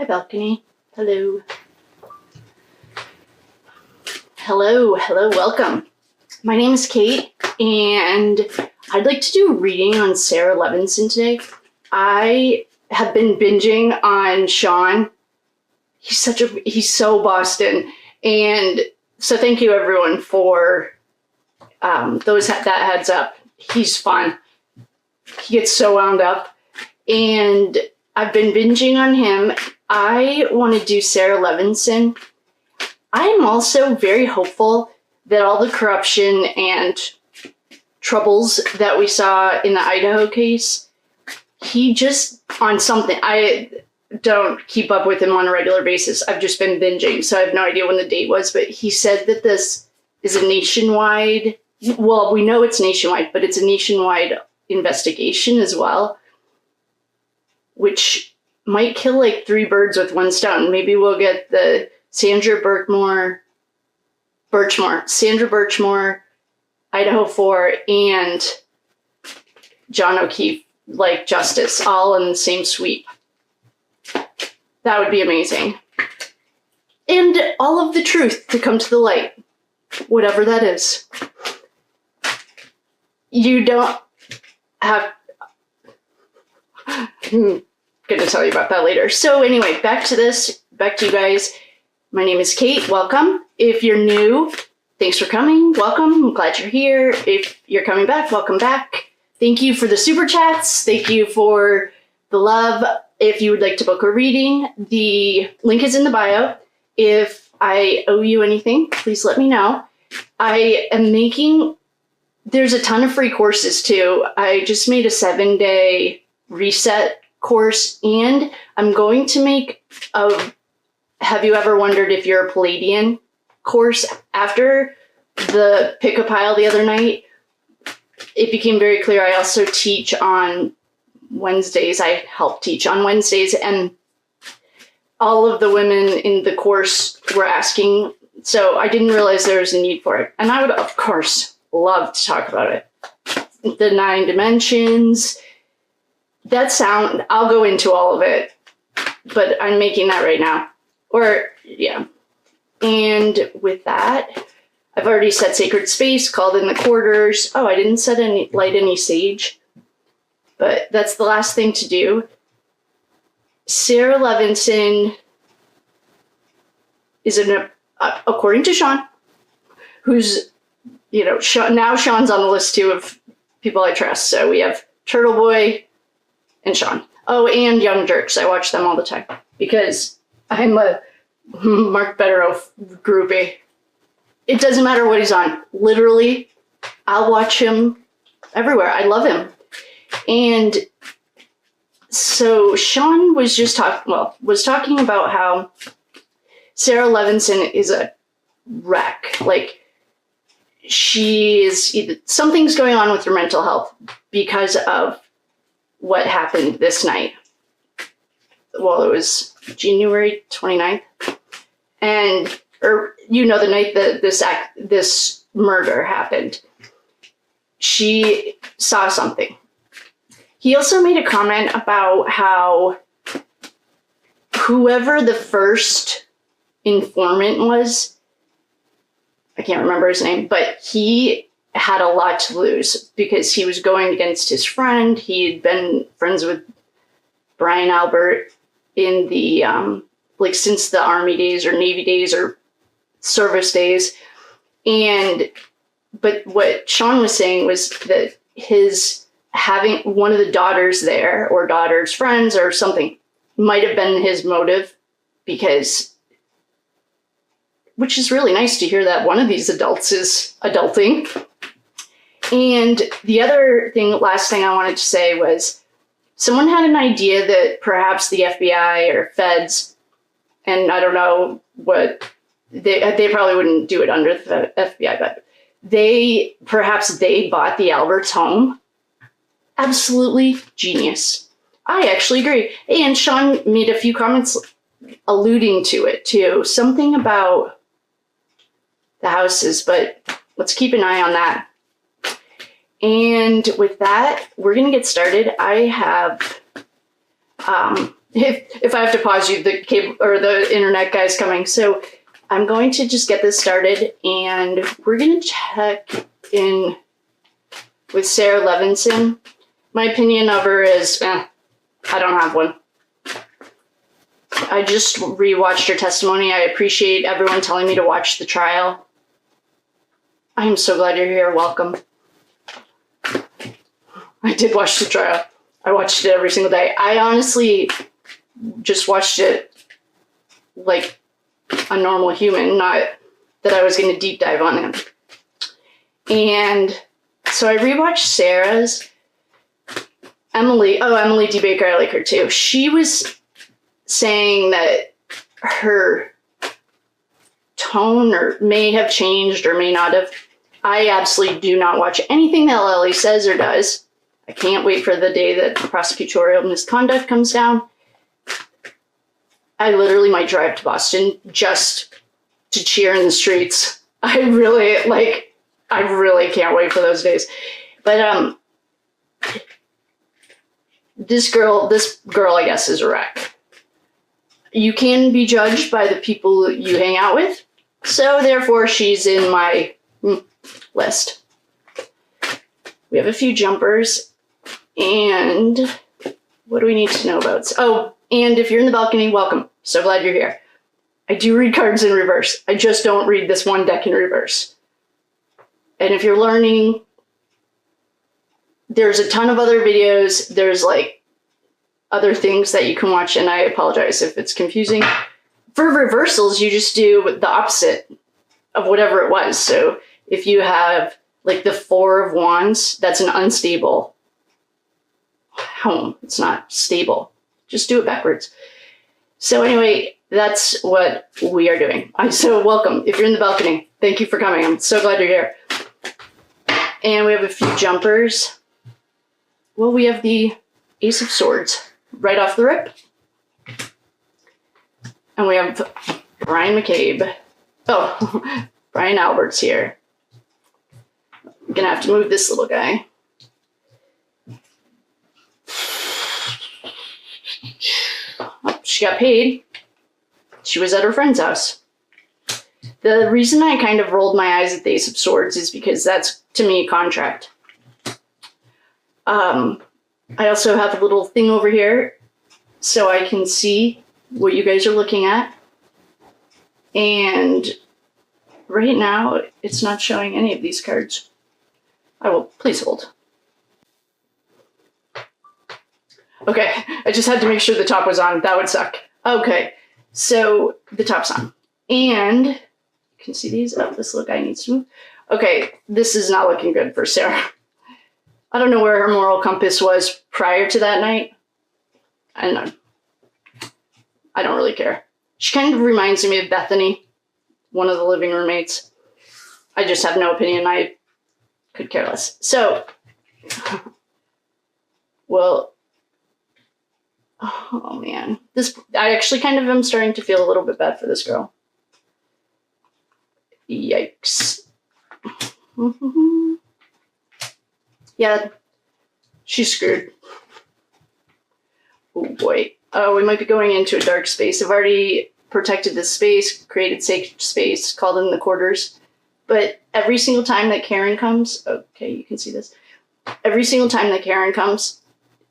Hi, balcony. Hello. Hello, welcome. My name is Kate, and I'd like to do a reading on Sarah Levinson today. I have been binging on Sean. He's so Boston. And so thank you everyone for that heads up. He's fun. He gets so wound up. And I've been binging on him. I want to do Sarah Levinson. I'm also very hopeful that all the corruption and troubles that we saw in the Idaho case, he just, on something, I don't keep up with him on a regular basis. I've just been binging, so I have no idea when the date was, but he said that this is a nationwide, well, we know it's nationwide, but it's a nationwide investigation as well, which might kill like 3 birds with 1 stone. Maybe we'll get the Sandra Birchmore, Idaho 4, and John O'Keefe, like justice, all in the same sweep. That would be amazing. And all of the truth to come to the light, whatever that is. You don't have... I'm going to tell you about that later. So anyway, back to you guys. My name is Kate. Welcome. If you're new, thanks for coming. Welcome. I'm glad you're here. If you're coming back, welcome back. Thank you for the super chats. Thank you for the love. If you would like to book a reading, the link is in the bio. If I owe you anything, please let me know. There's a ton of free courses too. I just made a 7-day reset course, and I'm going to make a Have You Ever Wondered If You're a Palladian course. After the pick-a pile the other night, it became very clear I also teach on Wednesdays. I help teach on Wednesdays, and all of the women in the course were asking, so I didn't realize there was a need for it. And I would, of course, love to talk about it. The 9 dimensions, I'll go into all of it, but I'm making that right now. Yeah. And with that, I've already set sacred space, called in the quarters. Oh, I didn't light any sage, but that's the last thing to do. Sarah Levinson is according to Sean, who's, now Sean's on the list too of people I trust. So we have Turtle Boy and Sean. Oh, and Young Jerks. I watch them all the time because I'm a Mark Betteroff groupie. It doesn't matter what he's on. Literally, I'll watch him everywhere. I love him. And so Sean was talking about how Sarah Levinson is a wreck. Like, something's going on with her mental health because of what happened this night. Well, it was January 29th. The night that this murder happened. She saw something. He also made a comment about how whoever the first informant was, I can't remember his name, but he had a lot to lose because he was going against his friend. He had been friends with Brian Albert in the, since the Army days or Navy days or service days. But what Sean was saying was that his having one of the daughters there, or daughter's friends or something, might have been his motive, which is really nice to hear that one of these adults is adulting. And the last thing I wanted to say was, someone had an idea that perhaps the FBI or feds, and I don't know what, they probably wouldn't do it under the FBI, but they bought the Alberts home. Absolutely genius. I actually agree. And Sean made a few comments alluding to it too. Something about the houses, but let's keep an eye on that. And with that, we're going to get started. I have if I have to pause you, the cable or the internet guy's coming. So I'm going to just get this started, and we're going to check in with Sarah Levinson. My opinion of her is, I don't have one. I just rewatched her testimony. I appreciate everyone telling me to watch the trial. I am so glad you're here. Welcome. I did watch the trial. I watched it every single day. I honestly just watched it like a normal human, not that I was going to deep dive on him. And so I rewatched Sarah's. Emily D. Baker, I like her too. She was saying that her tone may have changed or may not have. I absolutely do not watch anything that Lily says or does. I can't wait for the day that the prosecutorial misconduct comes down. I literally might drive to Boston just to cheer in the streets. I really can't wait for those days. But this girl, I guess, is a wreck. You can be judged by the people you hang out with, so therefore she's in my list. We have a few jumpers, and what do we need to know about? Oh, and if you're in the balcony, welcome. So glad you're here. I do read cards in reverse. I just don't read this one deck in reverse. And if you're learning, there's a ton of other videos. There's like other things that you can watch, and I apologize if it's confusing. For reversals, you just do the opposite of whatever it was. So if you have like the Four of Wands, that's an unstable home. It's not stable. Just do it backwards. So anyway, that's what we are doing. So welcome. If you're in the balcony, thank you for coming. I'm so glad you're here. And we have a few jumpers. Well, we have the Ace of Swords right off the rip. And we have Brian McCabe. Oh, Brian Albert's here. I'm gonna have to move this little guy. Oh, she got paid. She was at her friend's house. The reason I kind of rolled my eyes at the Ace of Swords is because that's, to me, a contract. I also have a little thing over here so I can see what you guys are looking at. And right now, it's not showing any of these cards. I will, please hold. Okay, I just had to make sure the top was on. That would suck. Okay, so the top's on. And you can see these. Oh, this little guy needs to move. Okay, this is not looking good for Sarah. I don't know where her moral compass was prior to that night. And I don't really care. She kind of reminds me of Bethany, one of the living roommates. I just have no opinion. I could care less. So, well, oh man. I actually kind of am starting to feel a little bit bad for this girl. Yikes. Yeah, she's screwed. Oh boy. We might be going into a dark space. I've already protected this space, created safe space, called in the quarters. But every single time that Karen comes, okay, you can see this. Every single time that Karen comes,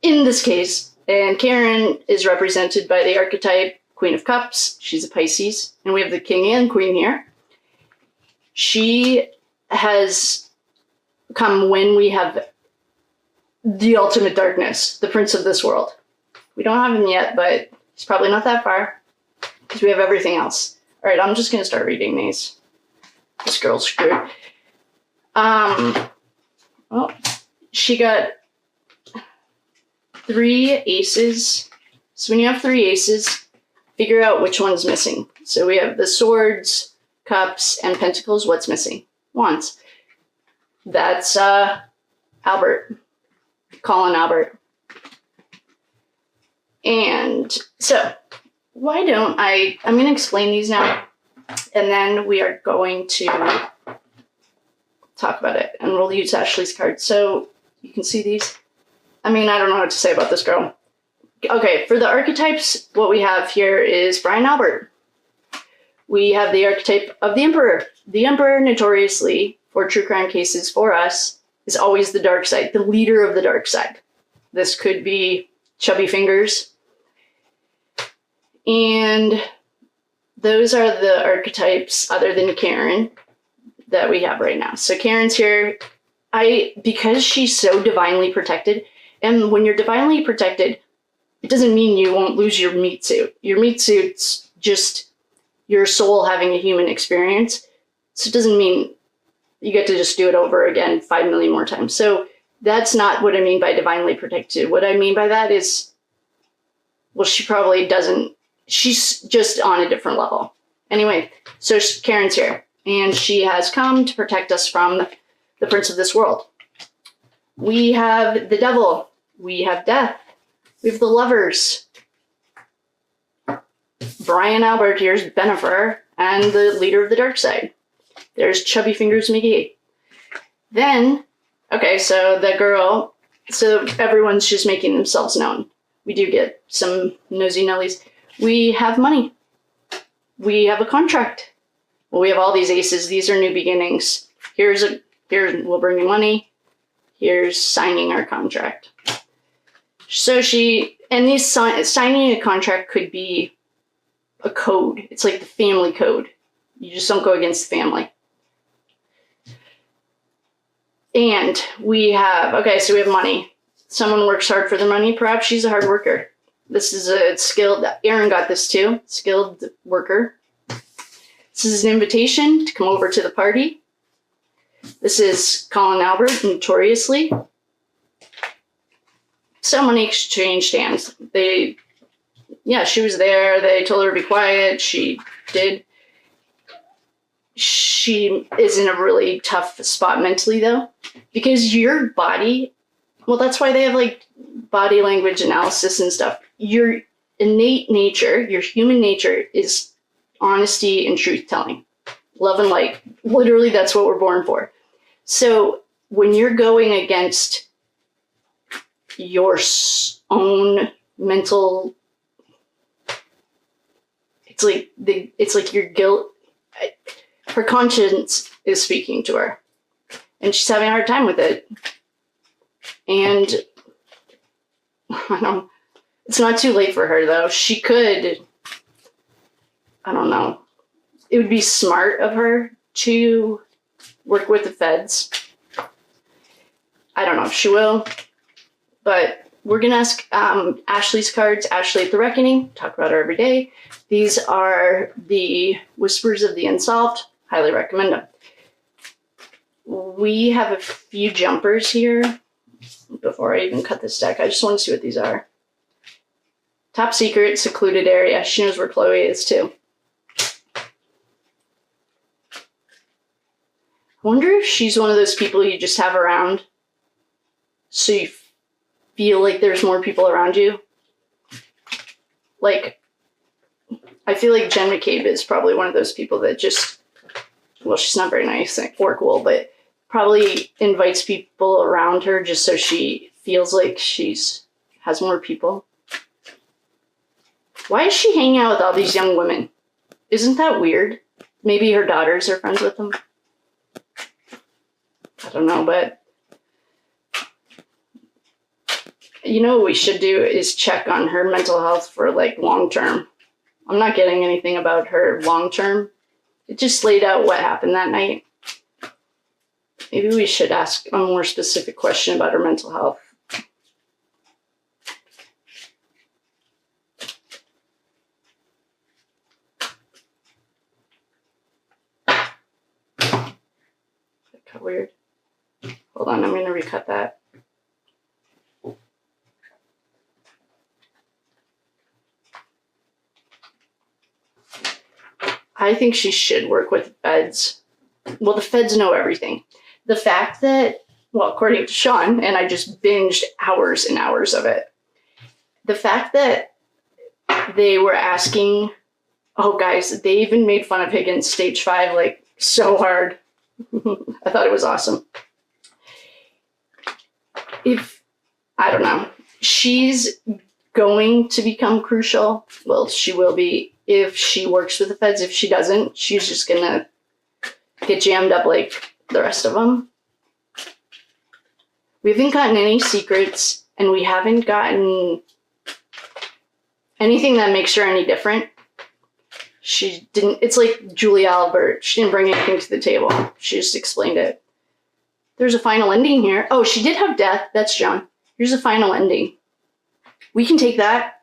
in this case, and Karen is represented by the archetype Queen of Cups. She's a Pisces. And we have the King and Queen here. She has come when we have the ultimate darkness, the prince of this world. We don't have him yet, but he's probably not that far because we have everything else. All right, I'm just going to start reading these. This girl's screwed. Well, she got 3 aces. So when you have 3 aces, figure out which one's missing. So we have the swords, cups, and pentacles. What's missing? Wands. That's Albert. Colin Albert. And so, why don't I'm going to explain these now, and then we are going to talk about it, and we'll use Ashley's card. So, you can see these. I mean, I don't know what to say about this girl. Okay, for the archetypes, what we have here is Brian Albert. We have the archetype of the Emperor. The Emperor, notoriously, for true crime cases for us, is always the dark side, the leader of the dark side. This could be chubby fingers. And those are the archetypes other than Karen that we have right now. So Karen's here. Because she's so divinely protected, and when you're divinely protected, it doesn't mean you won't lose your meat suit. Your meat suit's just your soul having a human experience. So it doesn't mean you get to just do it over again 5 million more times. So that's not what I mean by divinely protected. What I mean by that is, well, she probably doesn't. She's just on a different level. Anyway, so Karen's here, and she has come to protect us from the prince of this world. We have the devil. We have death. We have the lovers. Brian Albert here's Benifer and the leader of the dark side. There's Chubby Fingers McCabe. Then, okay, so the girl, so everyone's just making themselves known. We do get some nosy Nellies. We have money. We have a contract. Well, we have all these aces. These are new beginnings. Here's we'll bring you money. Here's signing our contract. So signing a contract could be a code. It's like the family code. You just don't go against the family. And we have, so we have money. Someone works hard for their money. Perhaps she's a hard worker. This is a skilled, Aaron got this too, skilled worker. This is an invitation to come over to the party. This is Colin Albert, notoriously. So money exchanged hands. She was there. They told her to be quiet. She did. She is in a really tough spot mentally, though, because your body, well, that's why they have like body language analysis and stuff. Your innate nature, your human nature is honesty and truth telling. Love and light. Literally, that's what we're born for. So when you're going against your own mental, it's like your guilt. Her conscience is speaking to her, and she's having a hard time with it. And it's not too late for her, though. She could, I don't know. It would be smart of her to work with the feds. I don't know if she will, but we're going to ask Ashley's cards, Ashley at the Reckoning, talk about her every day. These are the Whispers of the Unsolved. Highly recommend them. We have a few jumpers here. Before I even cut this deck, I just want to see what these are. Top secret, secluded area. She knows where Chloe is, too. I wonder if she's one of those people you just have around so you feel like there's more people around you. Like, I feel like Jen McCabe is probably one of those people that just, well, she's not very nice or cool, but probably invites people around her just so she feels like has more people. Why is she hanging out with all these young women? Isn't that weird? Maybe her daughters are friends with them. I don't know, but you know what we should do is check on her mental health for like long term. I'm not getting anything about her long term. It just laid out what happened that night. Maybe we should ask a more specific question about her mental health. That got weird. Hold on, I'm going to recut that. I think she should work with the feds. Well, the feds know everything. The fact that, well, according to Sean, and I just binged hours and hours of it, the fact that they were asking, oh, guys, they even made fun of Higgins stage 5, like, so hard. I thought it was awesome. I don't know, she's going to become crucial. Well, she will be if she works with the feds. If she doesn't, she's just going to get jammed up like the rest of them. We haven't gotten any secrets, and we haven't gotten anything that makes her any different. She didn't, it's like Julia Albert. She didn't bring anything to the table. She just explained it. There's a final ending here. Oh, she did have death. That's John. Here's a final ending. We can take that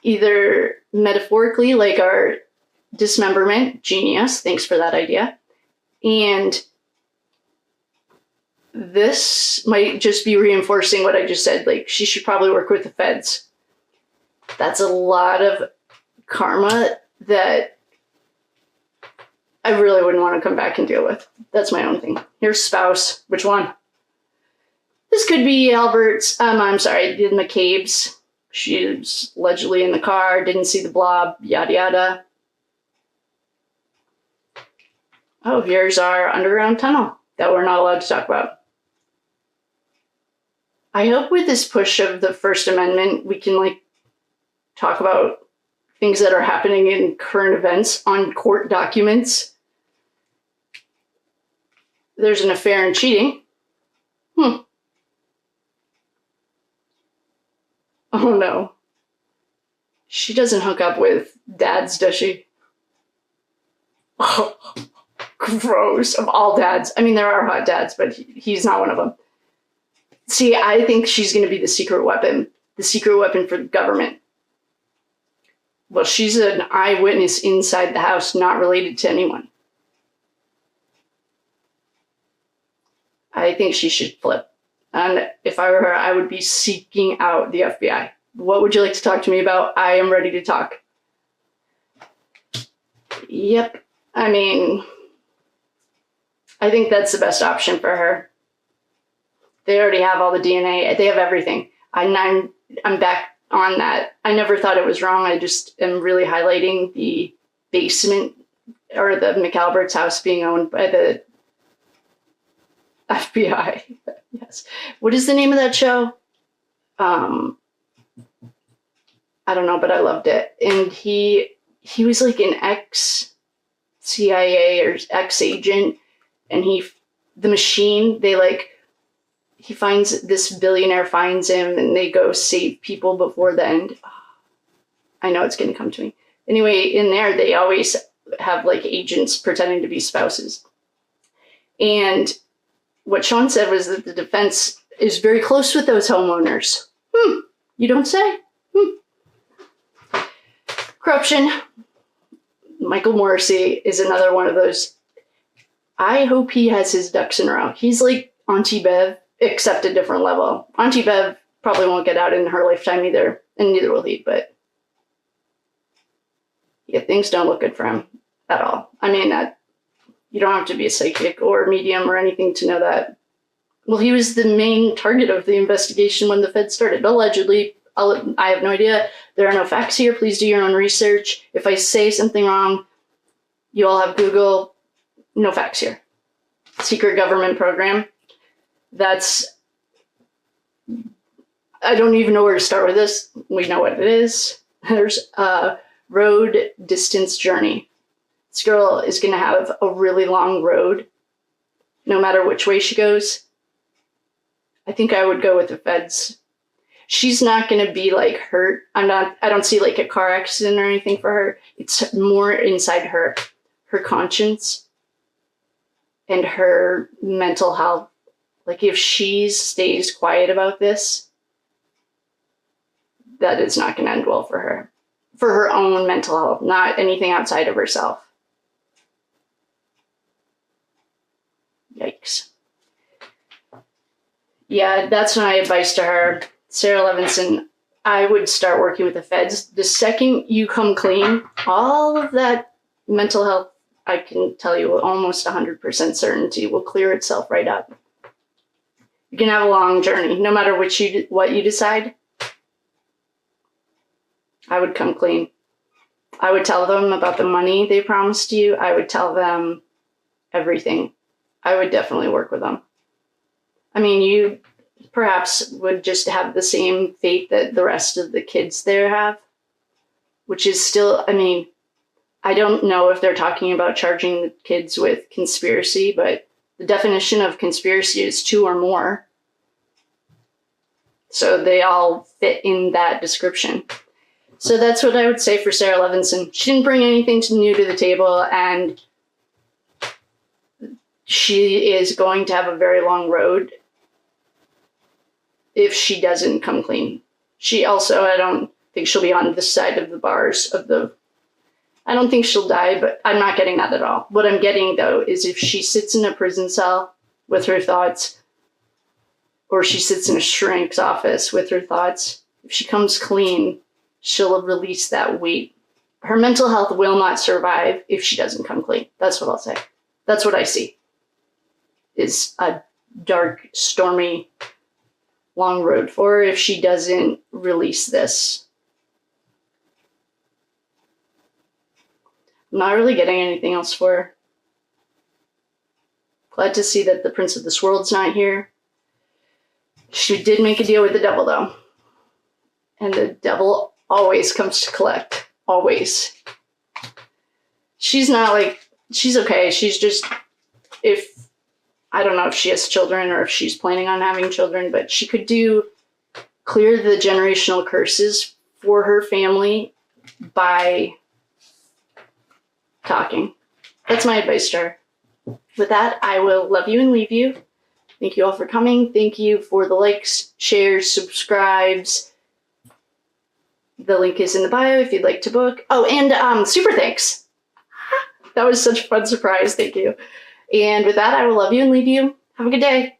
either metaphorically, like our dismemberment. Genius. Thanks for that idea. And this might just be reinforcing what I just said. Like, she should probably work with the feds. That's a lot of karma that I really wouldn't want to come back and deal with. That's my own thing. Here's spouse. Which one? This could be Albert's. The McCabe's. She's allegedly in the car, didn't see the blob, yada yada. Oh, here's our underground tunnel that we're not allowed to talk about. I hope with this push of the First Amendment, we can talk about things that are happening in current events on court documents. There's an affair and cheating. Oh no. She doesn't hook up with dads, does she? Oh, gross. Of all dads. I mean, there are hot dads, but he's not one of them. See, I think she's going to be the secret weapon for the government. Well, she's an eyewitness inside the house, not related to anyone. I think she should flip. And if I were her, I would be seeking out the FBI. What would you like to talk to me about? I am ready to talk. Yep. I mean, I think that's the best option for her. They already have all the DNA. They have everything. I'm back on that. I never thought it was wrong. I just am really highlighting the basement or the McAlbert's house being owned by the FBI. Yes. What is the name of that show? I don't know, but I loved it. And he was like an ex-CIA or ex-agent, and the machine, he finds this billionaire finds him, and they go save people before the end. I know it's going to come to me. Anyway, in there, they always have agents pretending to be spouses. And what Sean said was that the defense is very close with those homeowners. You don't say? Corruption. Michael Morrissey is another one of those. I hope he has his ducks in a row. He's like Auntie Bev, except a different level. Auntie Bev probably won't get out in her lifetime either, and neither will he, but yeah, things don't look good for him at all. I mean, you don't have to be a psychic or medium or anything to know that. Well, he was the main target of the investigation when the Fed started. Allegedly, I have no idea. There are no facts here. Please do your own research. If I say something wrong, you all have Google. No facts here. Secret government program. I don't even know where to start with this. We know what it is. There's a road distance journey. This girl is going to have a really long road, no matter which way she goes. I think I would go with the feds. She's not going to be hurt. I don't see a car accident or anything for her. It's more inside her conscience and her mental health. If she stays quiet about this, that is not going to end well for her. For her own mental health, not anything outside of herself. Yikes. Yeah, that's my advice to her. Sarah Levinson, I would start working with the feds. The second you come clean, all of that mental health, I can tell you with almost 100% certainty, will clear itself right up. You can have a long journey, no matter what you decide. I would come clean. I would tell them about the money they promised you. I would tell them everything. I would definitely work with them. I mean, perhaps would just have the same fate that the rest of the kids there have, which is still, I mean, I don't know if they're talking about charging the kids with conspiracy, but the definition of conspiracy is 2 or more. So they all fit in that description. So that's what I would say for Sarah Levinson. She didn't bring anything new to the table, and she is going to have a very long road if she doesn't come clean. She also, I don't think she'll be on this side of the bars of the... I don't think she'll die, but I'm not getting that at all. What I'm getting, though, is if she sits in a prison cell with her thoughts, or she sits in a shrink's office with her thoughts, if she comes clean, she'll release that weight. Her mental health will not survive if she doesn't come clean. That's what I'll say. That's what I see. Is a dark, stormy, long road for her if she doesn't release this. I'm not really getting anything else for her. Glad to see that the Prince of this World's not here. She did make a deal with the devil, though. And the devil always comes to collect. Always. She's not like... She's okay. She's just... I don't know if she has children or if she's planning on having children, but she could clear the generational curses for her family by talking. That's my advice to her. With that, I will love you and leave you. Thank you all for coming. Thank you for the likes, shares, subscribes. The link is in the bio if you'd like to book. Oh, and super thanks. That was such a fun surprise. Thank you. And with that, I will love you and leave you. Have a good day.